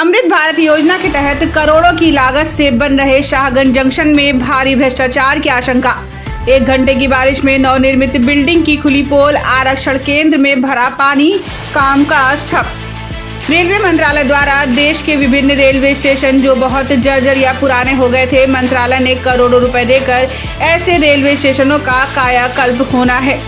अमृत भारत योजना के तहत करोड़ों की लागत से बन रहे शाहगंज जंक्शन में भारी भ्रष्टाचार की आशंका। 1 घंटे की बारिश में नवनिर्मित बिल्डिंग की खुली पोल, आरक्षण केंद्र में भरा पानी, कामकाज ठप। रेलवे मंत्रालय द्वारा देश के विभिन्न रेलवे स्टेशन जो बहुत जर्जर या पुराने हो गए थे, मंत्रालय ने करोड़ों रुपए देकर ऐसे रेलवे स्टेशनों का कायाकल्प होना है।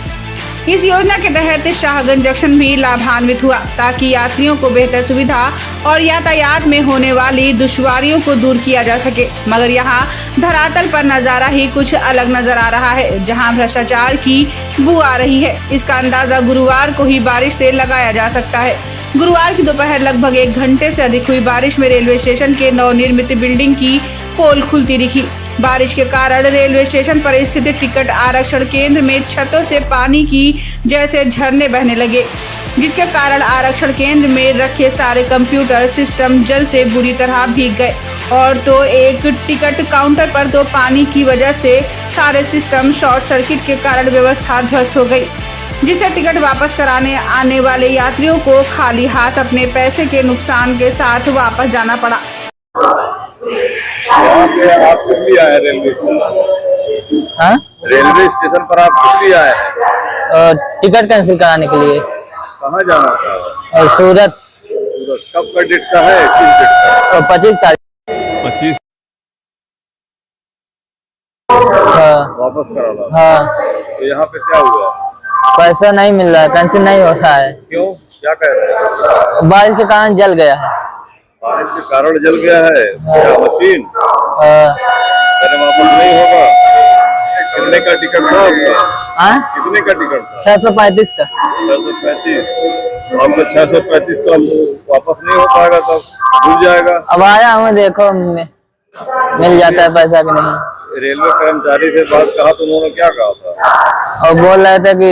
इस योजना के तहत शाहगंज जंक्शन भी लाभान्वित हुआ ताकि यात्रियों को बेहतर सुविधा और यातायात में होने वाली दुश्वारियों को दूर किया जा सके। मगर यहाँ धरातल पर नजारा ही कुछ अलग नजर आ रहा है, जहाँ भ्रष्टाचार की बू आ रही है। इसका अंदाजा गुरुवार को ही बारिश से लगाया जा सकता है। गुरुवार की दोपहर लगभग 1 घंटे से अधिक हुई बारिश में रेलवे स्टेशन के नवनिर्मित बिल्डिंग की पोल खुलती दिखी। बारिश के कारण रेलवे स्टेशन पर स्थित टिकट आरक्षण केंद्र में छतों से पानी की जैसे झरने बहने लगे, जिसके कारण आरक्षण केंद्र में रखे सारे कंप्यूटर सिस्टम जल से बुरी तरह भीग गए। और तो एक टिकट काउंटर पर तो पानी की वजह से सारे सिस्टम शॉर्ट सर्किट के कारण व्यवस्था ध्वस्त हो गई, जिससे टिकट वापस कराने आने वाले यात्रियों को खाली हाथ अपने पैसे के नुकसान के साथ वापस जाना पड़ा। यहाँ पे आप किस लिए आए रेलवे स्टेशन? हाँ, रेलवे स्टेशन पर आप किस लिए आए हैं? टिकट कैंसिल कराने के लिए। कहाँ जाना था? सूरत। कब का डेट का है? किस डेट का? 25 तारीख। 25 हाँ वापस कराना। हाँ, तो यहाँ पे क्या हुआ? पैसा नहीं मिल रहा है, कैंसिल नहीं हो रहा है। क्यों, क्या कह रहे हैं? बारिश के कारण जल गया है। बारिश के कारण जल गया है क्या मशीन? अरे वापस नहीं होगा। कितने का टिकट था आपका? कितने का टिकट था? 635 का। 635। आपका 635 तो वापस नहीं हो पाएगा, तब भूल जाएगा। अब आया हूँ, देखो मिल जाता है पैसा कि नहीं। रेलवे कर्मचारी से बात कहा तो उन्होंने क्या कहा था? और बोल रहे थे कि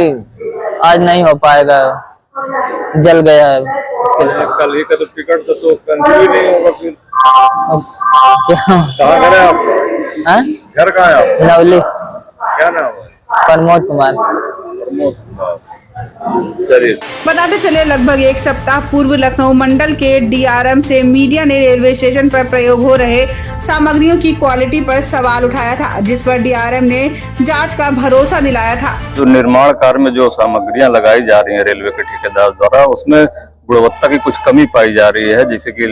आज नहीं हो पाएगा, जल गया है इसके लिए। कल ही का तो टिकट तो कैंसिल ही नहीं होगा फिर। कहाँ घर है आपका? घर कहाँ है आपका? नवली। क्या नाम है? प्रमोद कुमार। प्रमोद कुमार। चलिए, बताते चले, लगभग 1 सप्ताह पूर्व लखनऊ मंडल के डीआरएम से मीडिया ने रेलवे स्टेशन पर प्रयोग हो रहे सामग्रियों की क्वालिटी पर सवाल उठाया था, जिस पर डीआरएम ने जांच का भरोसा दिलाया था। जो निर्माण कार्य में जो सामग्रियां लगाई जा रही हैं रेलवे के ठेकेदार द्वारा, उसमें गुणवत्ता की कुछ कमी पाई जा रही है। जैसे कि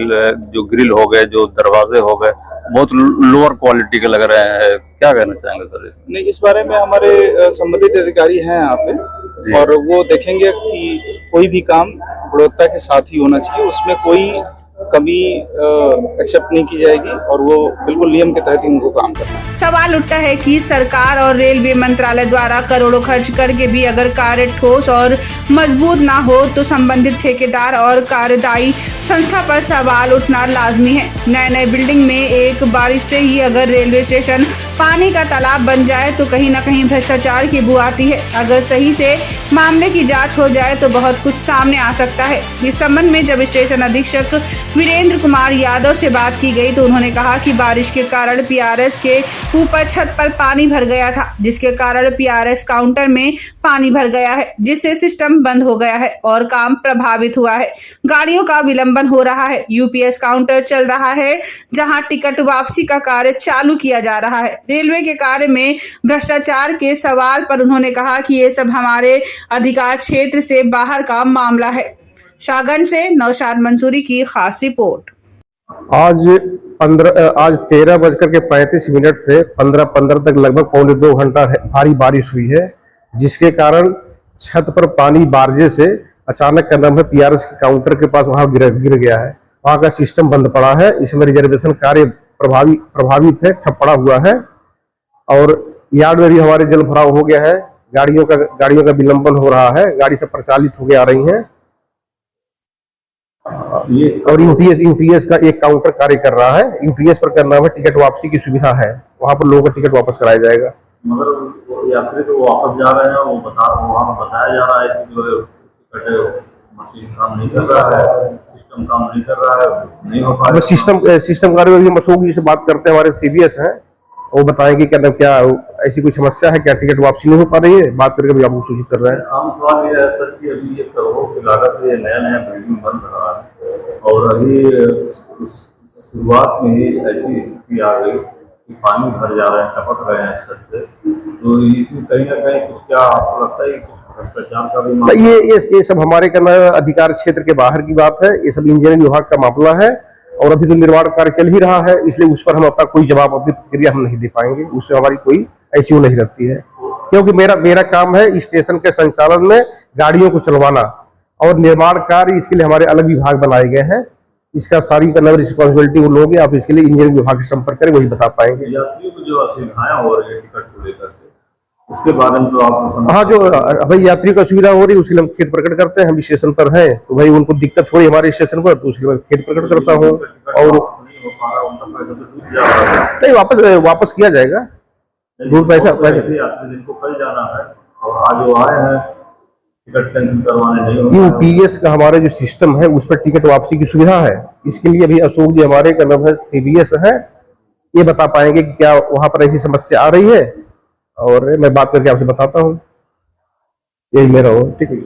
जो ग्रिल हो गए, जो दरवाजे हो गए, बहुत लोअर क्वालिटी के लग रहे हैं। क्या कहना चाहेंगे सर इसमें? नहीं, इस बारे में हमारे संबंधित अधिकारी हैं यहाँ पे, और वो देखेंगे कि कोई भी काम गुणवत्ता के साथ ही होना चाहिए, उसमें कोई कमी एक्सेप्ट नहीं की जाएगी, और वो बिल्कुल नियम के तहत ही उनको काम करना है। सवाल उठता है कि सरकार और रेलवे मंत्रालय द्वारा करोड़ों खर्च करके भी अगर कार्य ठोस और मजबूत ना हो तो संबंधित ठेकेदार और कार्यदायी संस्था पर सवाल उठना लाजमी है। नए बिल्डिंग में एक बारिश से ही अगर रेलवे स्टेशन पानी का तालाब बन जाए तो कहीं न कहीं भ्रष्टाचार की बू आती है। अगर सही से मामले की जांच हो जाए तो बहुत कुछ सामने आ सकता है। इस संबंध में जब स्टेशन अधीक्षक वीरेंद्र कुमार यादव से बात की गई तो उन्होंने कहा कि बारिश के कारण पीआरएस के ऊपर छत पर पानी भर गया था, जिसके कारण पीआरएस काउंटर में पानी भर गया है, जिससे सिस्टम बंद हो गया है और काम प्रभावित हुआ है। गाड़ियों का विलंबन हो रहा है। यूपीएस काउंटर चल रहा है, जहां टिकट वापसी का कार्य चालू किया जा रहा है। रेलवे के कार्य में भ्रष्टाचार के सवाल पर उन्होंने कहा कि ये सब हमारे अधिकार क्षेत्र से बाहर का मामला है। शाहगंज से नौशाद मंसूरी की खास रिपोर्ट। आज 13:35 से 15:15 तक लगभग पौने 2 घंटा भारी बारिश हुई है, जिसके कारण छत पर पानी बारजे से अचानक कदम है पीआरएस के काउंटर के पास वहां गिर गया है। वहां का सिस्टम बंद पड़ा है। इसमें रिजर्वेशन कार्य प्रभावित है, ठप पड़ा हुआ है, और यार्ड में भी हमारे जल भराव हो गया है। गाड़ियों का विलंबन हो रहा है, गाड़ी सब प्रचालित होकर आ रही हैं। और यूटीएस का एक काउंटर कार्य कर रहा है। यूटीएस पर करना है, टिकट वापसी की सुविधा है, वहां पर लोगों का टिकट वापस कराया जाएगा। मगर यात्री तो वापस जा रहे हैं, वहाँ बताया जा रहा है कि जो टिकट मशीन काम नहीं कर रहा है, सिस्टम काम नहीं कर रहा है, नहीं हो पा रहा है। सिस्टम कार्य मशोक जी से बात करते हैं, हमारे सीबीएस हैं, वो बताएंगे कि अंदर क्या ऐसी कोई समस्या है, क्या टिकट वापसी नहीं हो पा रही है, बात करके भी आपको सूचित कर रहे हैं। आम सवाल ये है सर कि अभी ये करोड़ों की लागत से नया नया बिल्डिंग बन रहा है और अभी शुरुआत में ही ऐसी स्थिति आ गई कि पानी भर जा रहे हैं, टपक रहे हैं छत से, तो इसमें कहीं ना कहीं कुछ क्या आपको लगता है कि कुछ भ्रष्टाचार का भी मामला? ये सब हमारे करना अधिकार क्षेत्र के बाहर की बात है, ये सब इंजीनियरिंग विभाग का मामला है और अभी तो निर्माण कार्य चल ही रहा है, इसलिए उस पर हम अपना कोई जवाब, अपनी प्रतिक्रिया हम नहीं दे पाएंगे, उससे हमारी कोई ऐसी वो नहीं रहती है, क्योंकि मेरा काम है स्टेशन के संचालन में गाड़ियों को चलवाना और निर्माण कार्य, इसके लिए हमारे अलग विभाग बनाए गए हैं, इसका सारी का रिस्पॉन्सिबिलिटी वो लोग, आप इसके लिए इंजीनियरिंग विभाग से संपर्क करें, वही बता पाएंगे। यात्रियों को जो असुविधाएं हो रही है टिकट को लेकर के, उसके बारे में तो आप हाँ, जो भाई यात्रियों को असुविधा हो रही है उसके लिए हम खेद प्रकट करते हैं, हम स्टेशन पर हैं तो भाई उनको दिक्कत हो रही है हमारे स्टेशन पर, तो उसके लिए खेद प्रकट करता हूँ। और नहीं, वापस किया जाएगा, दूर पैसा यात्री जिनको कल जाना है और आज वो आए हैं टिकट कैंसिल करवाने नहीं हो, यूपीएस का हमारा जो सिस्टम है उस पर टिकट वापसी की सुविधा है, इसके लिए अभी अशोक जी हमारे का नाम है सीबीएस है, ये बता पाएंगे कि क्या वहां पर ऐसी समस्या आ रही है और मैं बात करके आपसे बताता हूँ, यही मेरा हो। ठीक है।